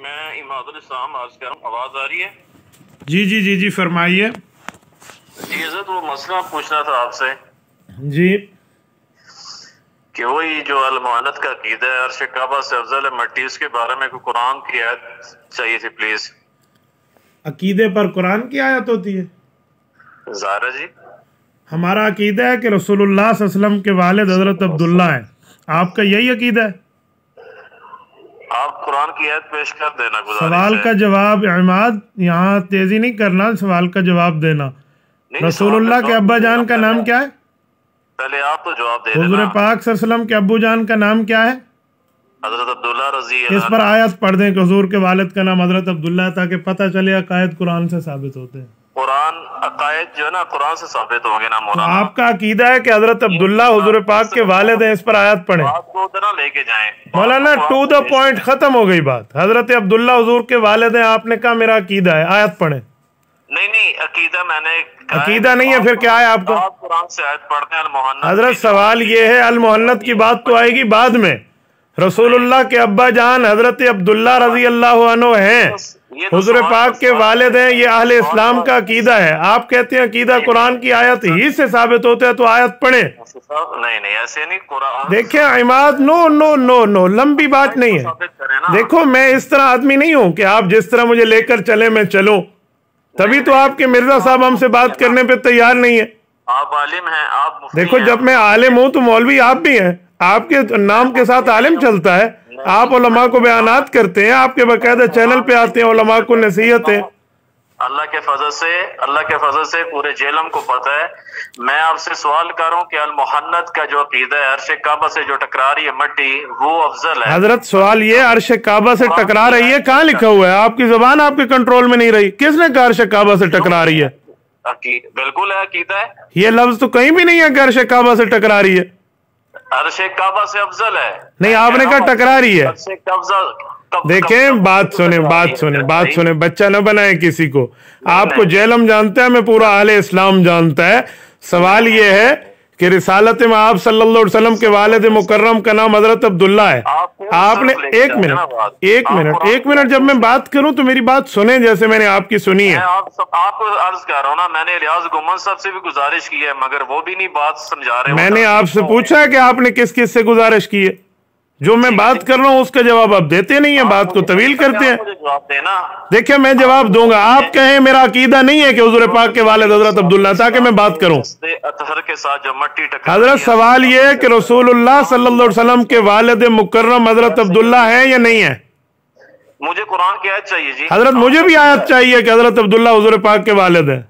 میں اماد الاسلام عرض کر رہا ہوں، آواز آ رہی ہے؟ جی فرمائیے۔ جی حضرت، وہ مسئلہ پوچھنا تھا آپ سے جی کہ وہی جو المعانت کا عقیدہ ہے، عرش کعبہ سے افضل ہے مٹی، اس کے بارے میں کوئی قرآن کی آیت چاہیے تھی پلیز۔ عقیدے پر قرآن کی آیت ہوتی ہے؟ زہرا جی، ہمارا عقیدہ ہے کہ رسول اللہ صلی اللہ علیہ وسلم کے والد حضرت عبداللہ ہیں۔ آپ کا یہی عقیدہ ہے؟ آپ قرآن کی آیت پیش کر دینا، گزارش سوال ہے۔ کا جواب عماد، یہاں تیزی نہیں کرنا، سوال کا جواب دینا۔ نہیں، رسول سوال کا اللہ کے جواب ابا دینا جان کا نام کیا ہے؟ پہلے آپ تو جواب دے حضور دینا۔ پاک صلی اللہ علیہ وسلم کے ابو جان کا نام کیا ہے؟ حضرت عبداللہ رضی اس پر اللہ عنہ۔ آیت پڑھ دیں کہ حضور کے والد کا نام حضرت عبداللہ ہے، تاکہ پتہ چلے عقائد قرآن سے ثابت ہوتے ہیں۔ قرآن عقائد جو ہے نا قرآن سے ثابت ہوں گے نا تو مولانا۔ آپ کا عقیدہ ہے کہ حضرت عبداللہ حضور پاک کے والد ہیں، اس پر آیت پڑھیں۔ بات کو ادھر لے کے جائیں مولانا ٹو دا پوائنٹ، ختم ہو گئی بات۔ حضرت عبداللہ حضور کے والد ہیں، آپ نے کہا میرا عقیدہ ہے، آیت پڑھیں۔ نہیں، عقیدہ میں نے عقیدہ نہیں ہے پھر کیا ہے آپ کو؟ آپ قرآن سے آیت پڑھتے ہیں المحنت۔ حضرت سوال یہ ہے، المحنت کی بات تو آئے گی بعد میں۔ رسول اللہ کے ابا جان حضرت عبداللہ رضی اللہ عنہ ہیں، حضور پاک کے والد ہیں، یہ اہل اسلام کا عقیدہ ہے۔ آپ کہتے ہیں عقیدہ قرآن کی آیت ہی سے ثابت ہوتا ہے، تو آیت پڑھیں۔ نہیں ایسے نہیں، قرآن دیکھیں عماد، نو لمبی بات نہیں ہے۔ دیکھو میں اس طرح آدمی نہیں ہوں کہ آپ جس طرح مجھے لے کر چلے میں چلوں، تبھی تو آپ کے مرزا صاحب ہم سے بات کرنے پہ تیار نہیں ہے۔ آپ عالم ہیں، آپ مفتی دیکھو ہیں۔ جب میں عالم ہوں تو مولوی آپ بھی ہیں، آپ کے نام کے ساتھ عالم چلتا ہے، آپ علماء کو بیانات کرتے ہیں، آپ کے باقاعدہ چینل پہ آتے ہیں، علماء کو نصیحت ہے۔ اللہ کے فضل سے پورے جہلم کو پتہ ہے۔ میں آپ سے سوال کروں کہ المحنت کا جو عقیدہ ہے، عرش کعبہ سے جو ٹکرا رہی ہے مٹی، وہ افضل ہے؟ حضرت سوال یہ، عرش کعبہ سے ٹکرا رہی ہے، کہاں لکھا ہوا ہے؟ آپ کی زبان آپ کے کنٹرول میں نہیں رہی، کس نے کہا عرش کعبہ سے ٹکرا رہی ہے؟ بالکل ہے، عقیدہ ہے۔ یہ لفظ تو کہیں بھی نہیں ہے کہ عرش کعبہ سے ٹکرا رہی ہے۔ عرش کعبہ سے افضل ہے۔ نہیں، آپ نے کہا ٹکرا رہی ہے۔ عرش کعبہ دیکھیں بات سنیں، بچہ نہ بنائیں کسی کو۔ آپ کو جہلم جانتا ہے، میں پورا اہل اسلام جانتا ہے۔ سوال یہ ہے کہ رسالت میں آپ صلی اللہ علیہ وسلم کے والد مکرم کا نام حضرت عبداللہ ہے۔ آپ نے ایک منٹ جب میں بات کروں تو میری بات سنیں، جیسے میں نے آپ کی سنی ہے۔ آپ کو عرض کر رہا ہوں نا، میں نے ریاض گمان صاحب سے بھی گزارش کی ہے، مگر وہ بھی نہیں بات سمجھا رہے۔ میں نے آپ سے پوچھا ہے کہ آپ نے کس کس سے گزارش کی ہے؟ جو میں بات کر رہا ہوں اس کا جواب آپ دیتے نہیں ہیں، بات کو طویل کرتے ہیں۔ دیکھیں میں جواب دوں گا، آپ کہیں میرا عقیدہ نہیں ہے کہ حضور پاک کے والد حضرت عبداللہ، تاکہ میں بات کروں۔ حضرت سوال یہ ہے کہ رسول اللہ صلی اللہ علیہ وسلم کے والد مکرم حضرت عبداللہ ہے یا نہیں ہے؟ مجھے قرآن کی آیت چاہیے جی۔ حضرت مجھے بھی آیت چاہیے کہ حضرت عبداللہ حضور پاک کے والد ہے۔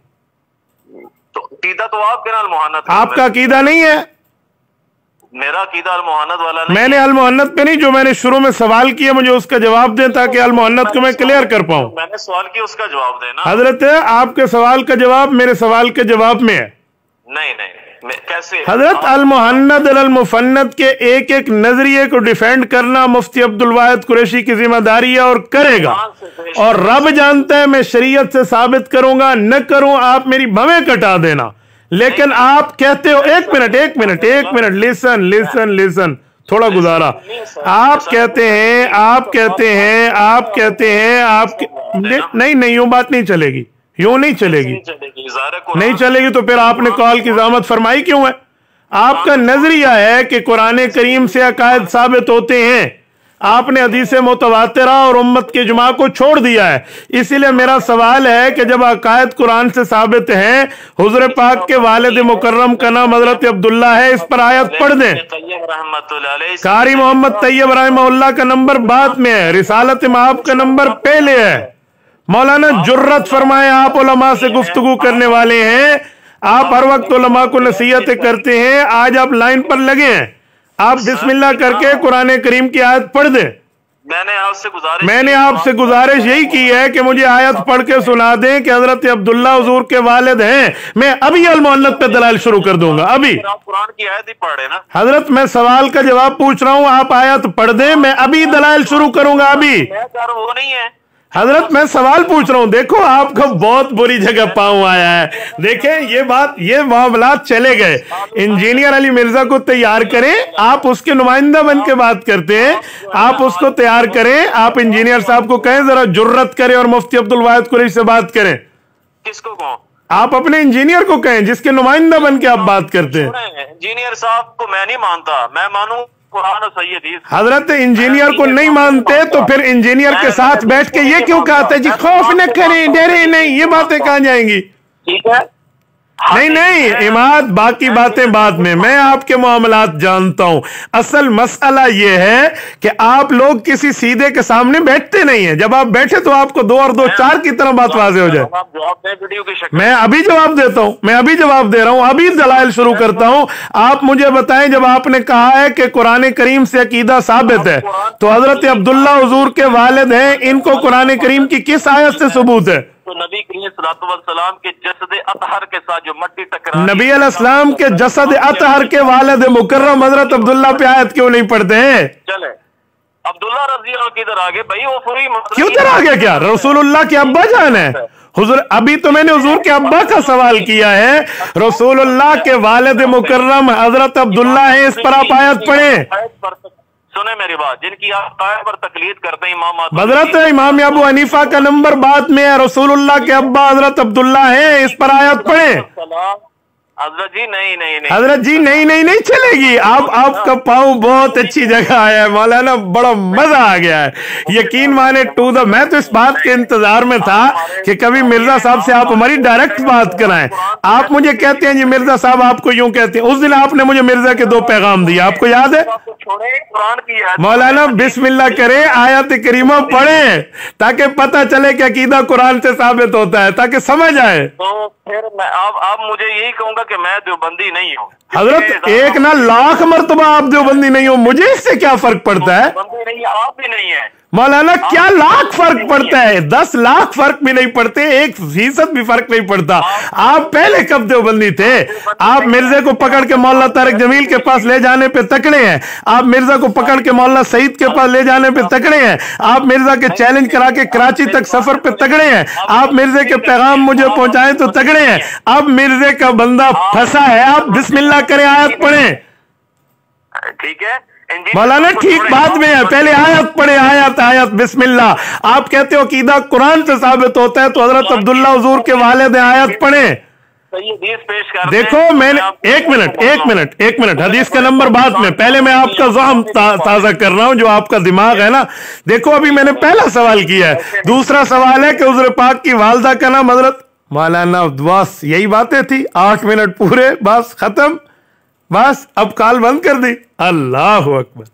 عقیدہ تو آپ کے نا المحنت، آپ کا عقیدہ نہیں ہے؟ میرا عقیدہ المحنت والا نہیں۔ میں نے المحنت پہ نہیں، جو میں نے شروع میں سوال کیا مجھے اس کا جواب دیں، تاکہ المحنت کو میں کلیئر کر پاؤں۔ میں نے سوال کیا، اس کا جواب دینا۔ حضرت آپ کے سوال کا جواب میرے سوال کے جواب میں ہے۔ نہیں کیسے؟ حضرت المحنت المفند کے ایک ایک نظریے کو ڈیفینڈ کرنا مفتی عبدالواحد قریشی کی ذمہ داری ہے، اور کرے گا، اور رب جانتا ہے میں شریعت سے ثابت کروں گا، نہ کروں آپ میری بھویں کٹا دینا۔ لیکن آپ کہتے ہو، ایک منٹ لیسن تھوڑا گزارا۔ آپ کہتے ہیں نہیں یوں بات نہیں چلے گی، یوں نہیں چلے گی، نہیں چلے گی تو پھر آپ نے کال کی زحمت فرمائی کیوں ہے؟ آپ کا نظریہ ہے کہ قرآن کریم سے عقائد ثابت ہوتے ہیں، آپ نے حدیث متواترہ اور امت کے اجماع کو چھوڑ دیا ہے۔ اسی لیے میرا سوال ہے کہ جب عقائد قرآن سے ثابت ہیں، حضور پاک کے والد مکرم کا نام حضرت عبداللہ ہے، اس پر آیت پڑھ دیں۔ قاری محمد طیب رحمہ اللہ کا نمبر بعد میں ہے، رسالت مآب کا نمبر پہلے ہے۔ مولانا جرت فرمائے، آپ علماء سے گفتگو کرنے والے ہیں، آپ ہر وقت علماء کو نصیحتیں کرتے ہیں، آج آپ لائن پر لگے ہیں، آپ بسم اللہ کر کے قرآن کریم کی آیت پڑھ دیں۔ میں نے آپ سے گزارش یہی کی ہے کہ مجھے آیت پڑھ کے سنا دیں کہ حضرت عبداللہ حضور کے والد ہیں، میں ابھی المحنت پہ دلائل شروع کر دوں گا، ابھی۔ قرآن کی آیت ہی پڑھے نا حضرت میں سوال کا جواب پوچھ رہا ہوں، آپ آیت پڑھ دیں، میں ابھی دلائل شروع کروں گا، ابھی۔ وہ نہیں ہے حضرت میں سوال پوچھ رہا ہوں، دیکھو آپ کو بہت بری جگہ پاؤں آیا ہے. دیکھیں یہ معاملات چلے گئے. انجینئر علی مرزا کو تیار کریں، آپ اس کے نمائندہ بن کے بات کرتے ہیں، آپ اس کو تیار کریں. آپ انجینئر صاحب کو کہیں ذرا جرت کریں اور مفتی عبدالواحد قریشی سے بات کریں. کس کو کہوں؟ آپ اپنے انجینئر کو کہیں جس کے نمائندہ بن کے آپ بات کرتے ہیں. انجینئر صاحب کو میں نہیں مانتا، میں مانوں قرآن و صحیح حدیث. حضرت انجینئر کو نہیں مانتے تو پھر انجینئر کے ساتھ بیٹھ کے یہ کیوں کہتے جی خوف نہ کریں، ڈرے نہیں، یہ باتیں کہاں جائیں گی؟ ٹھیک ہے، نہیں عماد، باقی باتیں بعد میں آپ کے معاملات جانتا ہوں. اصل مسئلہ یہ ہے کہ آپ لوگ کسی سیدھے کے سامنے بیٹھتے نہیں ہیں. جب آپ بیٹھے تو آپ کو 2 اور 2 4 کی طرح بات واضح ہو جائے. میں ابھی جواب دیتا ہوں، میں ابھی جواب دے رہا ہوں، ابھی دلائل شروع کرتا ہوں. آپ مجھے بتائیں، جب آپ نے کہا ہے کہ قرآن کریم سے عقیدہ ثابت ہے تو حضرت عبداللہ حضور کے والد ہیں، ان کو قرآن کریم کی کس آیت سے ثبوت ہے؟ تو نبی کریم صلی اللہ علیہ وسلم کے جسد اطہر کے ساتھ جو مٹی ٹکرائی، نبی علیہ السلام کے جسد اطہر کے والد مکرم حضرت عبداللہ پہ آیت کیوں نہیں پڑھتے ہیں؟ چلے عبداللہ رضی اللہ کدھر آگے بھائی؟ وہ پوری کیوں در آگے؟ کیا رسول اللہ کے ابا جان ہے حضور؟ ابھی تو میں نے حضور کے ابا کا سوال کیا ہے. رسول اللہ کے والد مکرم حضرت عبداللہ ہیں، اس پر آپ آیت پڑھیں. سنیں میری بات، جن کی آپ قائد پر تقلید کرتے ہیں امام حضرت امام ابو حنیفہ کا نمبر بعد میں ہے، رسول اللہ کے ابا حضرت عبداللہ ہیں، اس پر آیت پڑھیں. حضرت جی نہیں حضرت جی نہیں چلے گی. آپ کا پاؤں بہت اچھی جگہ آیا ہے مولانا، بڑا مزہ آ گیا ہے. یقین مانے میں تو اس بات کے انتظار میں تھا کہ کبھی مرزا صاحب سے آپ ہماری ڈائریکٹ بات کرائیں. آپ مجھے کہتے ہیں جی مرزا صاحب آپ کو یوں کہتے ہیں. اس دن آپ نے مجھے مرزا کے 2 پیغام دیے، آپ کو یاد ہے؟ مولانا بسم اللہ کریں، آیت کریمہ پڑھیں تاکہ پتہ چلے کہ عقیدہ قرآن سے ثابت ہوتا ہے، تاکہ سمجھ آئے. تو پھر میں اب مجھے یہی کہوں گا کہ میں دیوبندی نہیں ہوں. حضرت 1 نہ لاکھ مرتبہ آپ دیوبندی نہیں ہو، مجھے اس سے کیا فرق پڑتا ہے؟ دیوبندی نہیں، آپ بھی نہیں ہیں مولانا. کیا لاکھ فرق پڑتا ہے؟ 10 لاکھ فرق بھی نہیں پڑتے، 1% بھی فرق نہیں پڑتا. آپ پہلے کب دیوبندی تھے؟ آپ مرزے کو پکڑ کے مولانا طارق جمیل کے پاس لے جانے پہ تکڑے ہیں، آپ مرزا کو پکڑ کے مولانا سعید کے پاس لے جانے پہ تکڑے ہیں، آپ مرزا کے چیلنج کرا کے کراچی تک سفر پہ تکڑے ہیں، آپ مرزے کے پیغام مجھے پہنچائیں تو تکڑے ہیں. اب مرزے کا بندہ پھنسا ہے، آپ بسم اللہ کریں، آیت پڑھیں. ٹھیک ہے مولانا ٹھیک بعد میں ہے، پہلے آیت پڑھے. آیت بسم اللہ. آپ کہتے ہو عقیدہ قرآن سے ثابت ہوتا ہے تو حضرت عبداللہ حضور کے والد ہیں، آیت پڑھیں. دیکھو میں نے ایک منٹ حدیث کا نمبر بعد میں، پہلے میں آپ کا ذہن تازہ کر رہا ہوں، جو آپ کا دماغ ہے نا. دیکھو ابھی میں نے پہلا سوال کیا ہے، دوسرا سوال ہے کہ حضور پاک کی والدہ کا نام حضرت. مولانا بس یہی باتیں تھی، 8 منٹ پورے، بس ختم، بس اب کال بند کر دی. اللہ اکبر.